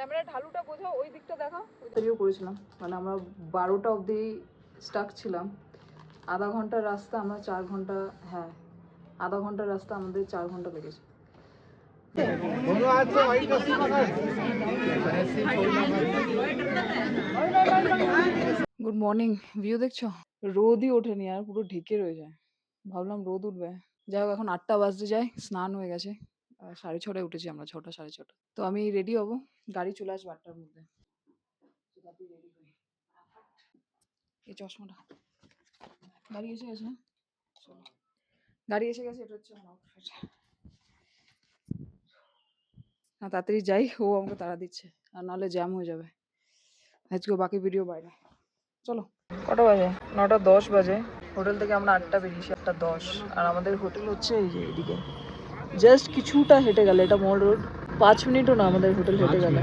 Camera ঢালুটা বোঝাও, ওই দিকটা দেখাও। ওইটাও করেছিলাম, মানে আমরা 12টা অবধি স্টাক ছিলাম। আধা ঘন্টার রাস্তা, আমরা 4 ঘন্টা, হ্যাঁ আধা ঘন্টার রাস্তা আমাদের 4 ঘন্টা লেগেছে। Good morning. ভিউ দেখছো? রোদই ওঠেনি আর পুরো ঢেকে রয়ে যায়। ভাবলাম রোদ উঠবে। যাই হোক, এখন 8টা বাজতে যায়, স্নান হয়ে গেছে। 6:30টায় উঠেছি আমরা, 6টা 6:30। তো আমি রেডি হব, গাড়ি চলে আসবে 8টার মধ্যে। এই চশমাটা, গাড়ি এসে গেছে। চলো, গাড়ি এসে গেছে। এটা হচ্ছে আমার আউটফিট। না তাড়াতাড়ি যাই, ও আমাকে তাড়া দিচ্ছে, আর নাহলে জ্যাম হয়ে যাবে। আজকে বাকি ভিডিও বাইরে। চলো। কটা বাজে? 9:10 বাজে। হোটেল থেকে আমরা 8টা বেরিয়েছি, 8:10। আর আমাদের হোটেল হচ্ছে এই যে এদিকে, জাস্ট কিছুটা হেঁটে গেলে। এটা মল রোড। 5 মিনিটও না আমাদের হোটেল হেঁটে গেলে,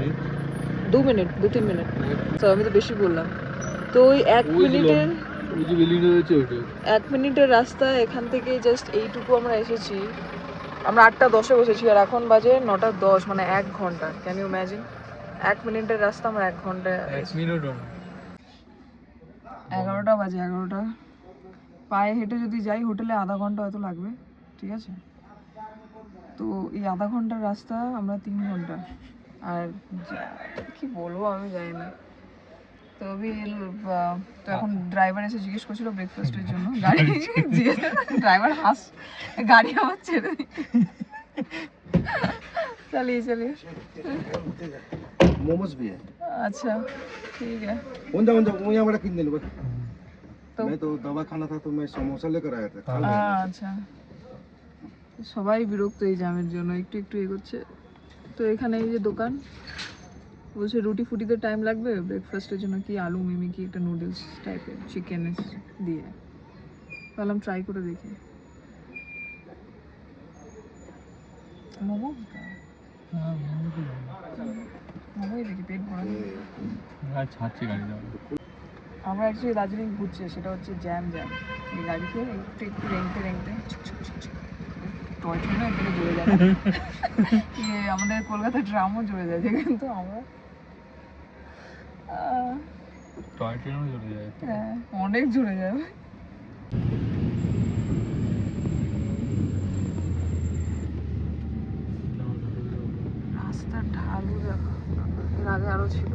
2 মিনিট 2-3 মিনিট। তো আমি তো বেশি বললাম। তো ওই 1 মিনিটের রাস্তা এখান থেকে, জাস্ট এইটুকু আমরা এসেছি। আমরা 8:10-এ বসেছি, আর এখন বাজে 9:10, মানে 1 ঘন্টা। Can you imagine? 1 মিনিটের রাস্তা আমরা 1 ঘন্টা। 11টা বাজে, 11টা। পায়ে হেঁটে যদি যাই হোটেলে আধা ঘন্টা হয়তো লাগবে, ঠিক আছে? তো এই আধা ঘন্টার রাস্তা আমরা 3 ঘন্টা। আর কি বলবো আমি জানি না। তো তো এখন ড্রাইভার এসে জিজ্ঞেস করছিল ব্রেকফাস্টের জন্য। গাড়ি ড্রাইভার গাড়ি আমার ছেড়ে चलिए चलिए। मोमोज भी है। अच्छा ठीक है। वो यहाँ वाला किन दिन तो मैं तो दवा खाना था तो मैं समोसा लेकर आया था। আচ্ছা, সবাই বিরক্ত এই জ্যামের জন্য, একটু একটু এগোচ্ছে। তো এখানে এই যে দোকান, বলছে রুটি ফুটিতে টাইম লাগবে, ব্রেকফাস্টের জন্য কি আলু মিমি কি একটা নুডলস টাইপের চিকেন দিয়ে। বললাম ট্রাই করে দেখি। মোমো মোমোই দেখি, পেট ভরা। আমরা অ্যাকচুয়ালি দার্জিলিং ঘুরছি, সেটা হচ্ছে জ্যাম। এই গাড়িতে একটু একটু রেংতে রেংতে টয় ট্রেনও এদিকে জুড়ে যায়। আমাদের কলকাতার ট্রামও জুড়ে যাচ্ছে, কিন্তু আমরা টয় ট্রেনও জুড়ে যায়। হ্যাঁ, অনেক জুড়ে যাবে। রাস্তার ঢালু দেখো, এর আগে আরো ছিল।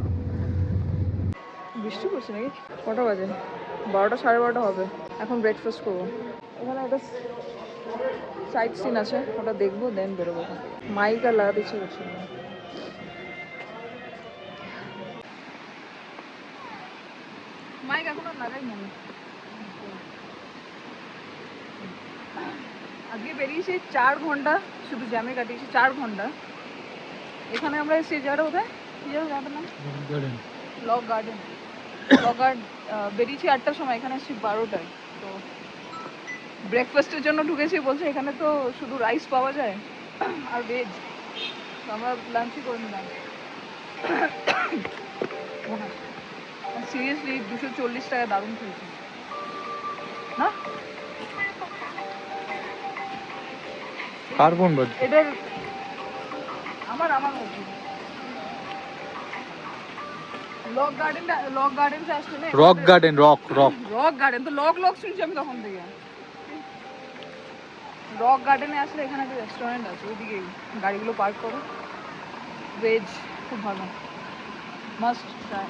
বৃষ্টি পড়ছে নাকি? কটা বাজে? 12টা 12:30 হবে। এখন ব্রেকফাস্ট করবো। এখানে একটা সাইট সিন আছে, ওটা দেখবো, দেন বেরোবো। মাইক আর লাগাতে ইচ্ছে করছে না। মাইক এখন আর লাগাই না। আজকে বেরিয়েছি 4 ঘন্টা, শুধু জ্যামে কাটিয়েছি 4 ঘন্টা। এখানে আমরা এসেছি জায়গাটা কোথায়? কি জায়গাটার নাম? Lock garden. বেরিয়েছি 8টার সময়, এখানে এসেছি 12টায়। তো ব্রেকফাস্টের জন্য ঢুকেছি, বলছে এখানে তো শুধু রাইস পাওয়া যায় আর ভেজ। তো আমরা লাঞ্চই করে নিলাম। সিরিয়াসলি 240 টাকা দারুণ খেয়েছি না? কার ফোন বাজছে? এটার আমার মধ্যে লক গার্ডেন আসছে না? রক গার্ডেন, রক গার্ডেন তো লক শুনছি আমি তখন থেকে। রক গার্ডেনে আসলে এখানে একটা রেস্টুরেন্ট আছে, ওইদিকে গাড়িগুলো পার্ক করো। ভেজ খুব ভালো, মাস্ট ট্রাই।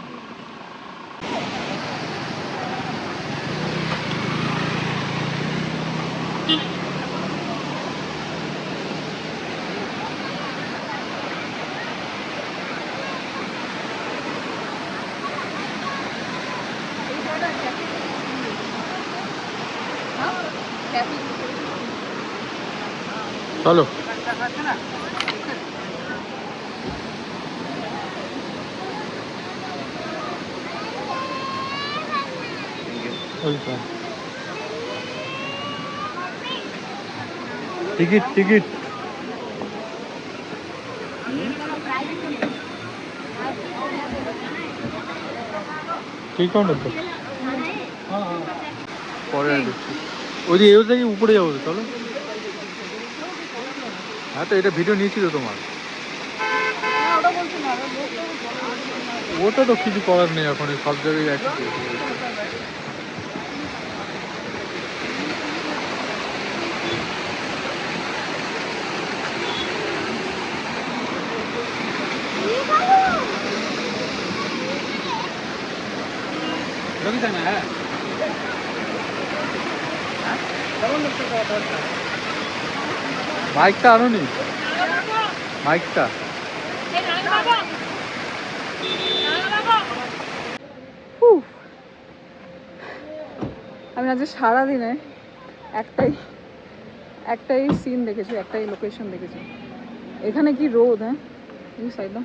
চলো। টিকিট টিকিট ঠিক কাউন্টার তো পরে ওই যে এও থেকে উপরে যাবো। চলো। হ্যাঁ তো এটা ভিডিও নিয়েছি তো তোমার। হ্যাঁ ওটা বলছে না ওটা তো কিছু করার নেই এখন, এই সব জায়গায় একই তো। মাইকটা আনো নি, মাইকটা। উফ, আমি আজকে সারাদিনে একটাই সিন দেখেছি, একটাই লোকেশন দেখেছি। এখানে কি রোদ, হ্যাঁ এই সাইডটা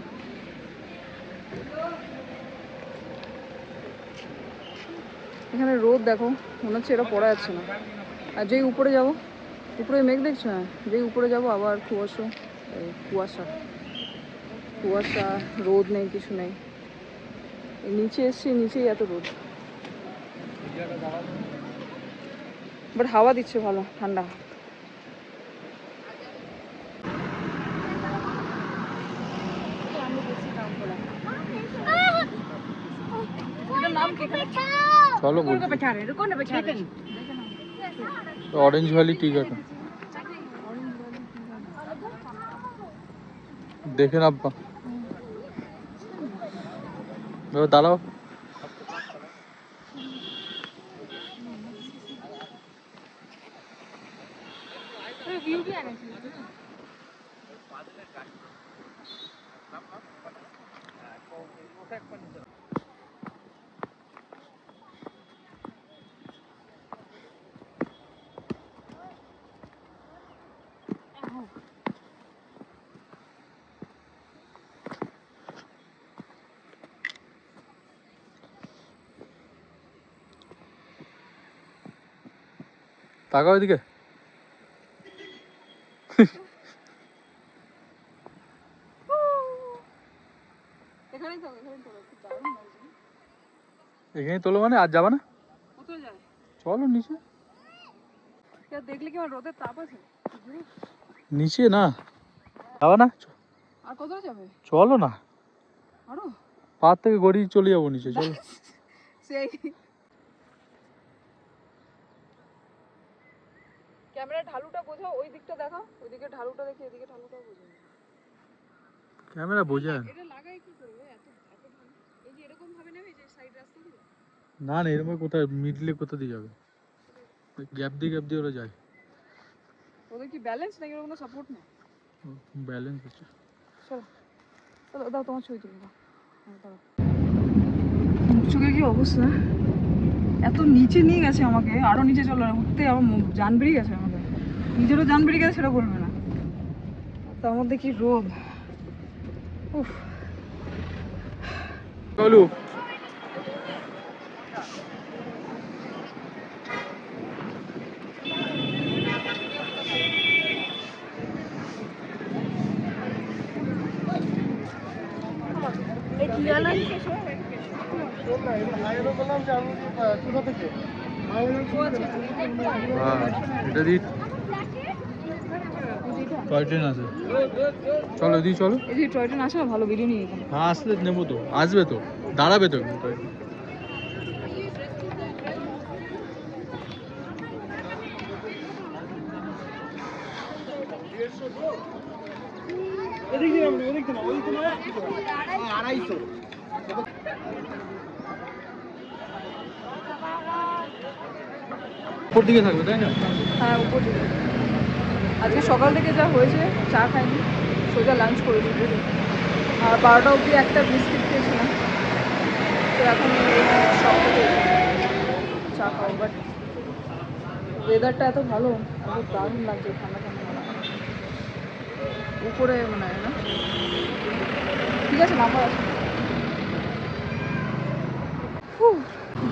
এখানে রোদ দেখো, মনে হচ্ছে এটা পড়া যাচ্ছে না। আর যেই উপরে যাব, উপরে মেঘ দেখছো, হ্যাঁ যেই উপরে যাব আবার কুয়াশা, রোদ নেই, কিছু নেই। এই নিচে এসছি, নিচেই এত রোদ, বাট হাওয়া দিচ্ছে ভালো, ঠান্ডা। চলো অরেঞ্জ ভ্যালি টি গার্ডেন দেখেন আব্বা, এবার দাঁড়াও। তাকাও এদিকে। এখানে তোলো মানে আর যাবা না? চলো নিচে। দেখলে কি আমার রোদের তাপ আছে? নিচে না যাবা না? আর কোথায় যাবে? চলো না, আরো পাহাড় থেকে গড়িয়ে চলে যাবো নিচে, চলো। সেই ক্যামেরার ঢালুটা বোঝাও, ওই দিকটা দেখাও, ওইদিকে ঢালুটা দেখে এদিকে ঢালুটা বোঝাও। ক্যামেরা বোঝায় এটা লাগাই কি করবে এত ঢালু? এই যে এরকম ভাবে নেবে, যে সাইড রাস্তা দিয়ে? না না, এরকম কোথায় মিডলে কোথা দিয়ে যাবে? গ্যাপ দিয়ে ওরা যায়। ওদের কি ব্যালেন্স নাকি ওর কোনো সাপোর্ট নেই? ব্যালেন্স আছে। চলো চলো, দাও তোমার ছবি তুলে দাও। চোখের কি অবস্থা, এত নিচে নিয়ে গেছে আমাকে, আরো নিচে চলো, উঠতে আমার জান বেরিয়ে গেছে আমাদের, নিজেরও জান বেরিয়ে গেছে, সেটা বলবে না। তার মধ্যে কি রোদ, উফ। চলো এটা দিয়ে টয় ট্রেন আছে, চলো এদিকে চলো। এই টয় ট্রেন আসে না, ভালো ভিডিও নিয়ে এখানে। হ্যাঁ আসলে নেবো তো, আসবে তো, দাঁড়াবে তো কিন্তু টয় ট্রেন। উপর দিকে থাকবে তাই না? হ্যাঁ উপর দিকে। আজকে সকাল থেকে যা হয়েছে, চা খাইনি, সোজা লাঞ্চ করে দিতে, আর 12টা অবধি একটা বিস্কিট খেয়েছিলাম। তো এখন সব থেকে চা খাও, বাট ওয়েদারটা এত ভালো, এত দারুণ লাগছে, ঠান্ডা ঠান্ডা। উপরে মনে হয় না, ঠিক আছে নাম্বার আছে।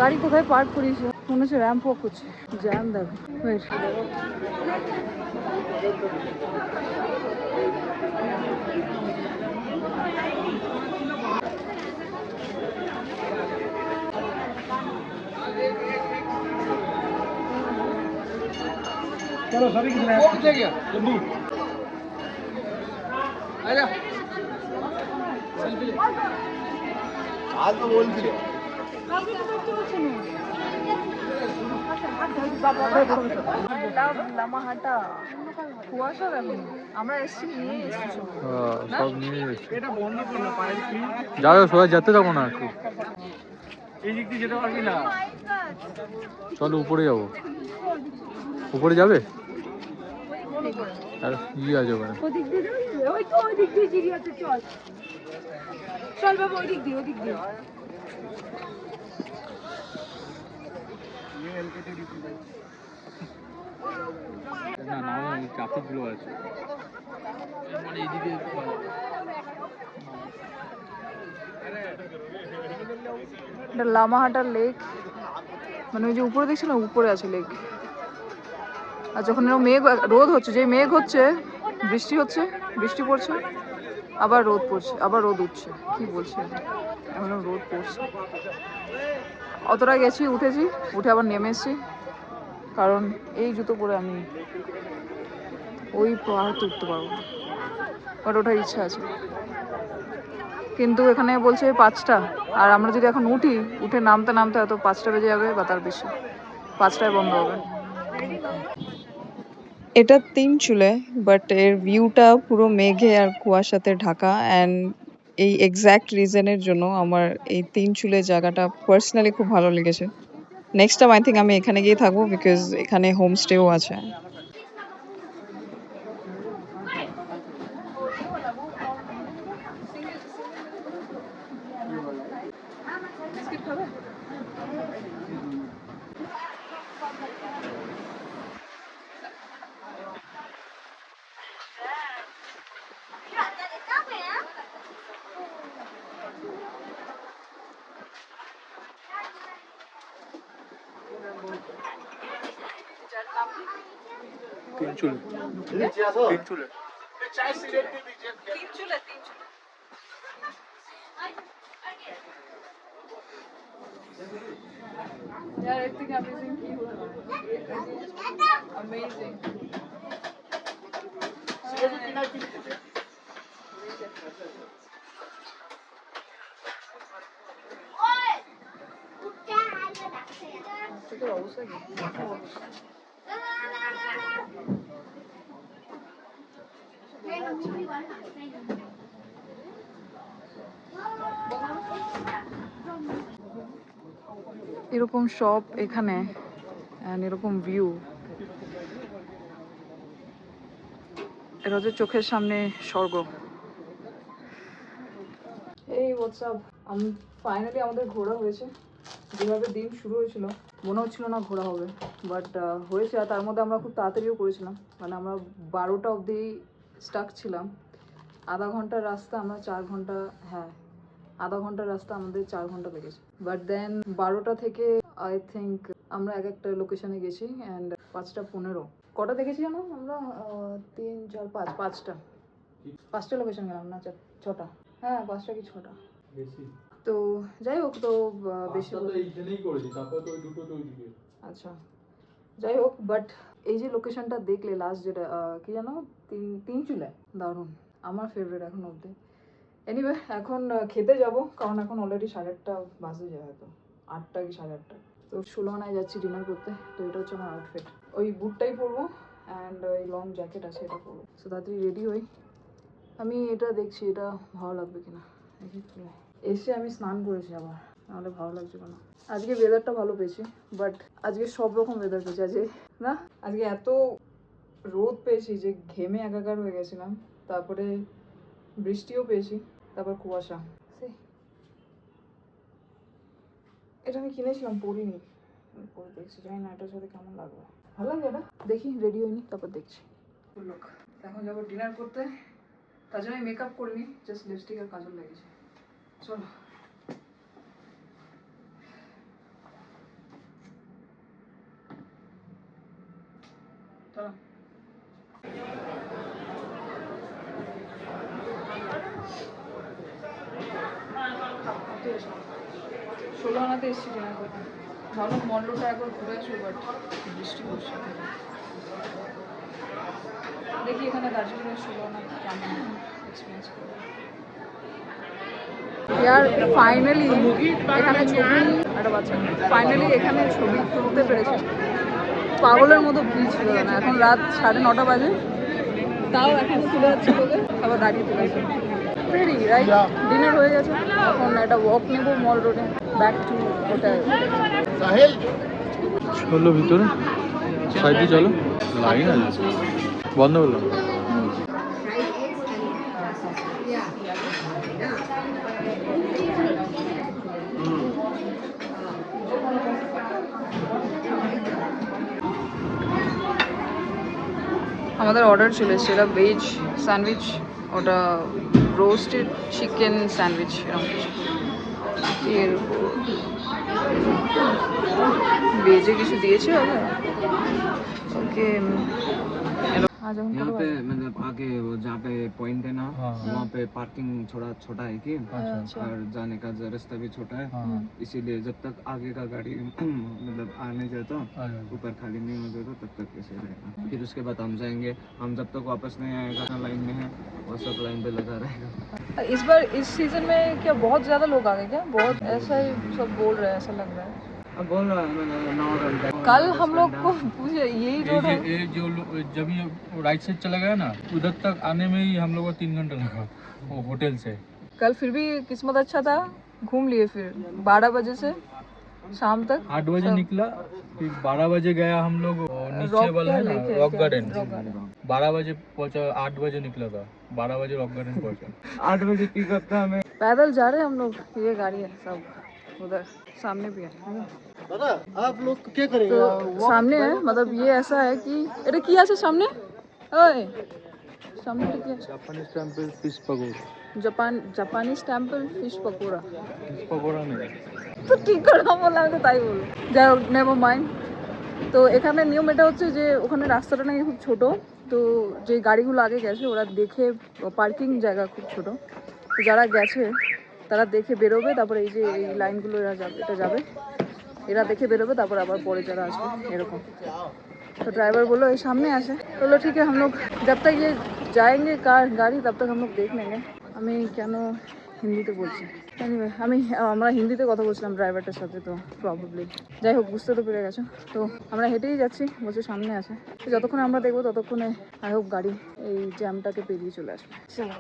গাড়ি কোথায় পার্ক করিস, মনে হচ্ছে র্যাম্প ওয়াক করছে, জ্যাম দেখো। ওয়েট, चलो सभी कितने गया जल्दी आ जा। आज तो बोलছিল লামাহাটা কুয়াশা দেখো আমরা এসছি নিয়ে এসছি সব। না? সব নিয়ে এসেছি। যাবে সবাই যেতে যাবো না একটু চলো উপরে যাবো উপরে যাবে আর ই আছে ওখানে চল বাবা ওই দিক দিয়ে না না ট্রাফিক গুলো আছে মানে এইদিকে এটা লামাহাটা লেক, মানে ওই যে উপরে দেখছি না, উপরে আছে লেক। আর যখন এরকম মেঘ রোদ হচ্ছে, যে মেঘ হচ্ছে বৃষ্টি হচ্ছে, বৃষ্টি পড়ছে, আবার রোদ পড়ছে, আবার রোদ উঠছে, কি বলছে এখন রোদ পড়ছে। অতটা গেছি, উঠেছি, উঠে আবার নেমে এসেছি, কারণ এই জুতো পরে আমি ওই পাহাড়তে উঠতে পারবো না, বাট ওঠার ইচ্ছা আছে। কিন্তু এখানে বলছে 5টা, আর আমরা যদি এখন উঠি, উঠে নামতে নামতে হয়তো 5টা বেজে যাবে বা তার বেশি, 5টায় বন্ধ হবে। এটা 3 চুলে, বাট এর ভিউটা পুরো মেঘে আর কুয়াশাতে ঢাকা, অ্যান্ড এই এক্স্যাক্ট রিজনের জন্য আমার এই 3 চুলে জায়গাটা পার্সোনালি খুব ভালো লেগেছে। নেক্সট টাইম আই থিঙ্ক আমি এখানে গিয়ে থাকবো, বিকজ এখানে হোমস্টেও আছে। তিন চুলে यार इतनी अमेजिंग की हो अमेजिंग এরকম শপ এখানে, এন্ড এরকম ভিউ, এটা হচ্ছে চোখের সামনে স্বর্গ। এই হোয়াটসঅ্যাপ, ফাইনালি আমাদের ঘোরা হয়েছে। যেভাবে দিন শুরু হয়েছিল মনে হচ্ছিল না ঘোরা হবে, বাট হয়েছে। আর তার মধ্যে আমরা খুব তাড়াতাড়িও করেছিলাম, মানে আমরা 12টা অবধি স্টাক ছিলাম। আধা ঘন্টার রাস্তা, আমরা 4 ঘন্টা, হ্যাঁ আধা ঘন্টার রাস্তা আমাদের 4 ঘন্টা লেগেছে। বাট দেন 12টা থেকে আই থিঙ্ক আমরা এক একটা লোকেশনে গেছি, অ্যান্ড 5টা 15 কটা দেখেছি জানো আমরা? 3 4 5 5টা লোকেশন গেলাম না, 6টা, হ্যাঁ 5টা কি 6টা বেশি। তো যাই হোক, তো বেশি তো এইখানেই করেছি, তারপর তো ওই দুটো তো ওইদিকে। আচ্ছা যাই হোক, বাট এই যে লোকেশনটা দেখলে লাস্ট, যেটা কি জানো, তিন চুলে, দারুণ, আমার ফেভারিট এখন অবধি। এনিওয়ে এখন খেতে যাব, কারণ এখন অলরেডি 8:30 বাজে যায়, হয়তো 8টা কি 8:30। তো সুলনায় যাচ্ছি ডিনার করতে। তো এটা হচ্ছে আমার আউটফিট, ওই বুটটাই পরবো, অ্যান্ড ওই লং জ্যাকেট আছে এটা পরবো। সো তাড়াতাড়ি রেডি হই। আমি এটা দেখছি, এটা ভালো লাগবে কিনা। এসে আমি স্নান করেছি আবার, নাহলে ভালো লাগছে কেন। আজকে ওয়েদারটা ভালো পেয়েছি, বাট আজকে সব রকম ওয়েদার পেয়েছি আজকে, না আজকে এত রোদ পেয়েছি যে ঘেমে একাকার হয়ে গেছিলাম, তারপরে বৃষ্টিও পেয়েছি, তারপর কুয়াশা। এটা আমি কিনেছিলাম, পরিনি, পরে দেখছি, জানি না এটার সাথে কেমন লাগবে। ভালো লাগবে এটা, দেখি, রেডি হয়নি, তারপর দেখছি। লোক এখন যাবো ডিনার করতে, তার জন্য মেকআপ করিনি, জাস্ট লিপস্টিক আর কাজল লেগেছে। চলো চলো। ষোলোআনাতে এসেছি ডিনার করতে, ভালো মল্লটা একবার ঘুরে আসবো, বাট বৃষ্টি পড়ছে। দেখি এখানে দার্জিলিংয়ের ষোলোআনা কেমন এক্সপিরিয়েন্স করবো। यार ফাইনালি এখানে ছবি একটা বাচ্চা ফাইনালি এখানে ছবি তুলতে পেরেছে। পাগলের মতো ভিড় ছিল না। এখন রাত 9:30 বাজে, তাও এখন তুলে যাচ্ছে বলে আবার দাঁড়িয়ে তুলেছে। রেডি রাইট, ডিনার হয়ে গেছে। এখন একটা ওয়াক নেবো মল রোডে, ব্যাক টু হোটেল। চলো ভিতরে, সাইডে চলো, লাইন আছে, বন্ধ করলাম। আমাদের অর্ডার চলে এসেছে, এটা ভেজ স্যান্ডউইচ, ওটা রোস্টেড চিকেন স্যান্ডউইচ এরকম কিছু। এর ভেজে কিছু দিয়েছে ওকে। यहाँ पे मतलब आगे वो जहाँ पे पॉइंट है ना, हाँ। वहाँ पे पार्किंग थोड़ा छोटा है कि अच्छा। और जाने का रास्ता भी छोटा है, हाँ। इसीलिए जब तक आगे का गाड़ी मतलब आने जाए तो ऊपर खाली नहीं हो जाएगा तब तक ऐसे रहेगा। फिर उसके बाद हम जाएंगे, हम जब तक वापस नहीं आएगा लाइन में है वो सब लाइन पे लगा रहेगा। इस बार इस सीजन में क्या बहुत ज्यादा लोग आ गए क्या? बहुत ऐसा ही सब बोल रहे हैं, ऐसा लग रहा है। अब बोल रहा है मैंने 9 घंटे कल हम लोग को पूछे यही रोड है। ये जो जब ये राइट साइड चला गया ना, उधर तक आने में ही हम लोग को 3 घंटा लगा वो होटल से। कल फिर भी किस्मत अच्छा था, घूम लिए फिर 12 बजे से शाम तक। 8 बजे निकला, फिर 12 बजे गया हम लोग नीचे रॉक वाला है ना लेके रॉक क्या? गार्डन। Rock garden. 12 बजे पहुंचा, 8 बजे निकला था, 12 बजे रॉक गार्डन पहुंचा। 8 बजे पिक अप था हमें। पैदल जा रहे हैं हम लोग, ये गाड़ी है सब उधर सामने भी है। दादा आप लोग क्या करेंगे? तो सामने है, मतलब ये ऐसा है कि এটা কি আছে সামনে? ওই সামনেটা কি আছে? Japanese temple fish pakora. Japanese temple fish pakora. Fish pakora नहीं, তো ঠিক করে বললাম, আমি তো তাই বলবো। যাই হোক, নেভার মাইন্ড। তো এখানে নিয়ম এটা হচ্ছে যে ওখানে রাস্তাটা নাকি খুব ছোট, তো যে গাড়িগুলো আগে গেছে ওরা দেখে, পার্কিং জায়গা খুব ছোট, তো যারা গেছে তারা দেখে বেরোবে, তারপরে এই যে এই লাইনগুলো এরা যাবে, এটা যাবে, এরা দেখে বেরোবে, তারপর আবার পরে যারা আসবে এরকম। तो ड्राइवर बोलो ये सामने आसे, बोलो ठीक है, हम लोग जब तक ये जाएंगे कार गाड़ी तब तक हम लोग देख लेंगे। আমি কেন হিন্দিতে বলছি, এনিওয়ে আমরা হিন্দিতে কথা বলছিলাম ড্রাইভারটার সাথে, তো প্রবাবলি যাই হোক বুঝতে তো পেরে গেছো। তো আমরা হেঁটেই যাচ্ছি, বলছে সামনে আছে, তো যতক্ষণে আমরা দেখবো ততক্ষণে আই হোপ গাড়ি এই জ্যামটাকে পেরিয়ে চলে আসবে। চলো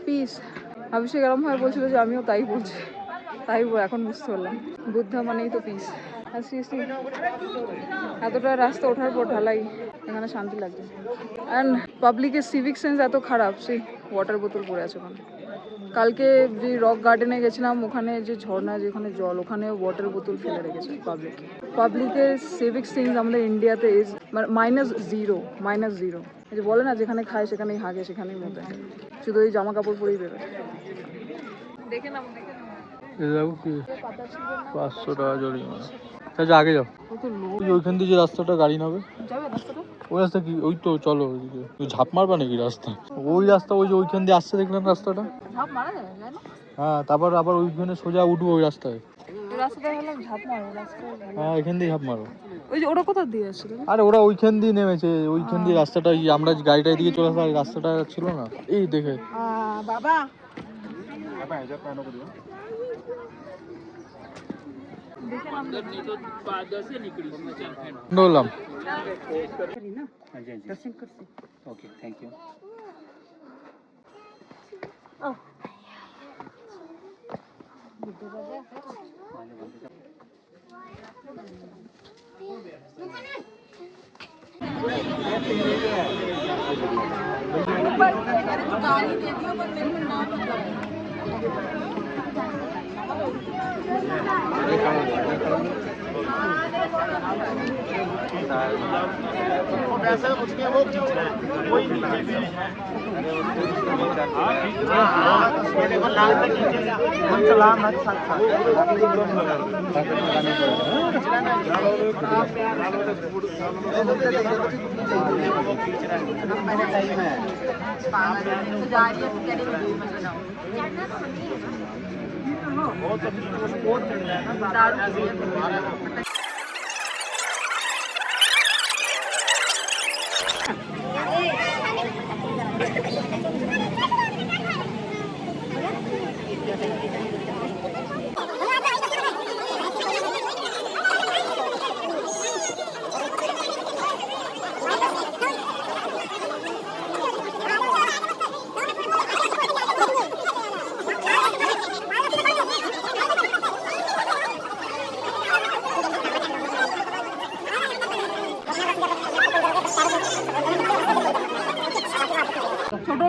পিস। অভিষেক এরম হয় বলছিল যে আমিও তাই বলছি, তাই এখন বুঝতে পারলাম বুদ্ধা মানেই তো পিস। আর সিরিয়াসলি এতটা রাস্তা ওঠার পর ঢালাই, এখানে শান্তি লাগছে। অ্যান্ড পাবলিকের সিভিক সেন্স এত খারাপ, সেই ওয়াটার বোতল পড়ে আছে ওখানে। কালকে যে রক গার্ডেনে গেছিলাম, ওখানে যে ঝর্ণা, যেখানে জল, ওখানে ওয়াটার বোতল ফেলে রেখেছে পাবলিকের সিভিক সেন্স আমাদের ইন্ডিয়াতে ইজ -0। এই যে বলে না, যেখানে খায় সেখানেই হাগে, সেখানেই মতো, শুধু ওই জামা কাপড় পরেই বেরোয়। দেখে নাম দেখো কি 500 টাকা জরিমানা। আচ্ছা আগে যাও, ওইখান দিয়ে যে রাস্তাটা গাড়ি নেবে, যাবে রাস্তাটা, ওই রাস্তা কি, ওই তো চলো ওইদিকে। তুই ঝাঁপ মারবা নাকি রাস্তা? ওই রাস্তা, ওই যে ওইখান দিয়ে আসছে দেখলেন রাস্তাটা, ঝাঁপ মারা যাবে না? হ্যাঁ, তারপর আবার ওইখানে সোজা উঠবো ওই রাস্তায়। ওই রাস্তাটা হলাম ঝাঁপ মারো রাস্তায়, হ্যাঁ, এখান দিয়ে ঝাঁপ মারো। ওই যে ওরা কোথা দিয়ে আসছিল? আরে ওরা ওইখান দিয়ে নেমেছে, ওইখান দিয়ে রাস্তাটা, আমরা গাড়িটা দিকে চলে আসা রাস্তাটা ছিল না, এই দেখে বাবা বললাম। Okay thank you.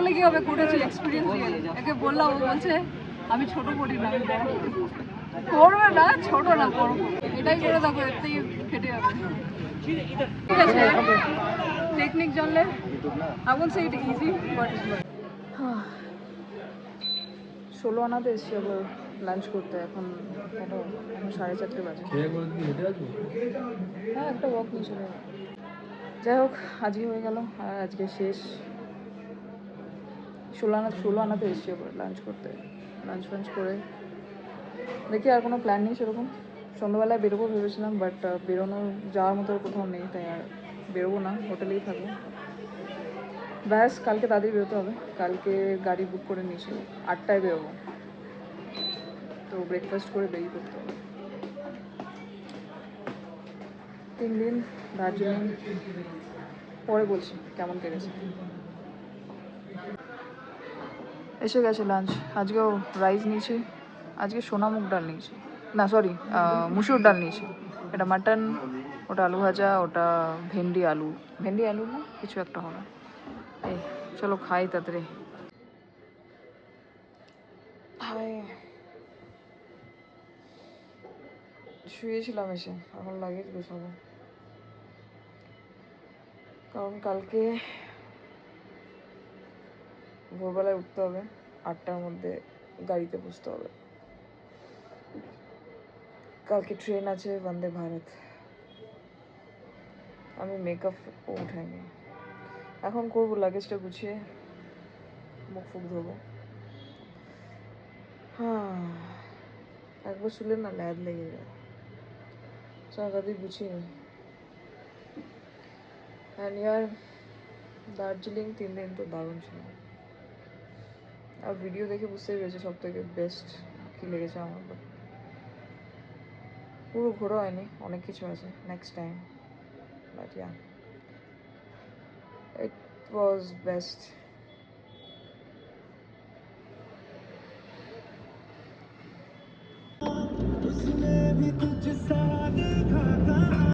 করলে কি হবে, করেছি এক্সপিরিয়েন্স দিয়ে। একে বললাম, ও বলছে আমি ছোট করি না, আমি বড় করি। করবে না, ছোট না বড় করবে, এটাই করে দেখো, এর থেকে ফেটে যাবে। ঠিক আছে, টেকনিক জানলে I won't say it easy, but 16 আনাতে এসছি আবার লাঞ্চ করতে। এখন কটা? এখন 4:30 বাজে। হ্যাঁ, একটা ওয়াক নিয়ে চলে যাবো। যাই হোক, আজকে হয়ে গেল, আর আজকে শেষ। 16 আনাতে এসছি আবার লাঞ্চ করতে। লাঞ্চ ফাঞ্চ করে দেখি, আর কোনো প্ল্যান নেই সেরকম। সন্ধ্যাবেলায় বেরোবো ভেবেছিলাম, বাট বেরোনো যাওয়ার মতো কোথাও নেই, তাই আর বেরোবো না, হোটেলেই থাকবো। ব্যাস, কালকে তাড়াতাড়ি বেরোতে হবে। কালকে গাড়ি বুক করে নিয়েছি, 8টায় বেরোবো, তো ব্রেকফাস্ট করে বেরিয়ে পড়তে হবে। 3 দিন দার্জিলিং, পরে বলছি কেমন কেটেছে। এসে গেছে লাঞ্চ। আজকেও রাইস নিয়েছি, আজকে সোনা মুগ ডাল নিয়েছি, না সরি মুসুর ডাল নিয়েছি। এটা মাটন, ওটা আলু ভাজা, ওটা ভেন্ডি আলু না কিছু একটা হবে। এই চলো খাই তাড়াতাড়ি। হাই, শুয়েছিলাম এসে, এখন লাগেজ গোছাবো, কারণ কালকে ভোরবেলায় উঠতে হবে, 8টার মধ্যে গাড়িতে বসতে হবে। কালকে ট্রেন আছে বন্দে ভারত। আমি মেকআপ উঠাইনি, এখন করবো, লাগেজটা গুছিয়ে মুখ ফুক ধোবো। হ্যাঁ, একবার শুলে না ল্যাদ লেগে যায়, সারাদি গুছিয়ে নিই। অ্যান্ড ইয়ার দার্জিলিং 3 দিন তো দারুণ ছিল। আর ভিডিও দেখে বুঝতে পেরেছি সব থেকে বেস্ট কী লেগেছে আমার। পুরো ঘোরা হয়নি, অনেক কিছু আছে next time, but yeah, it was best. उसने भी तुझ सा देखा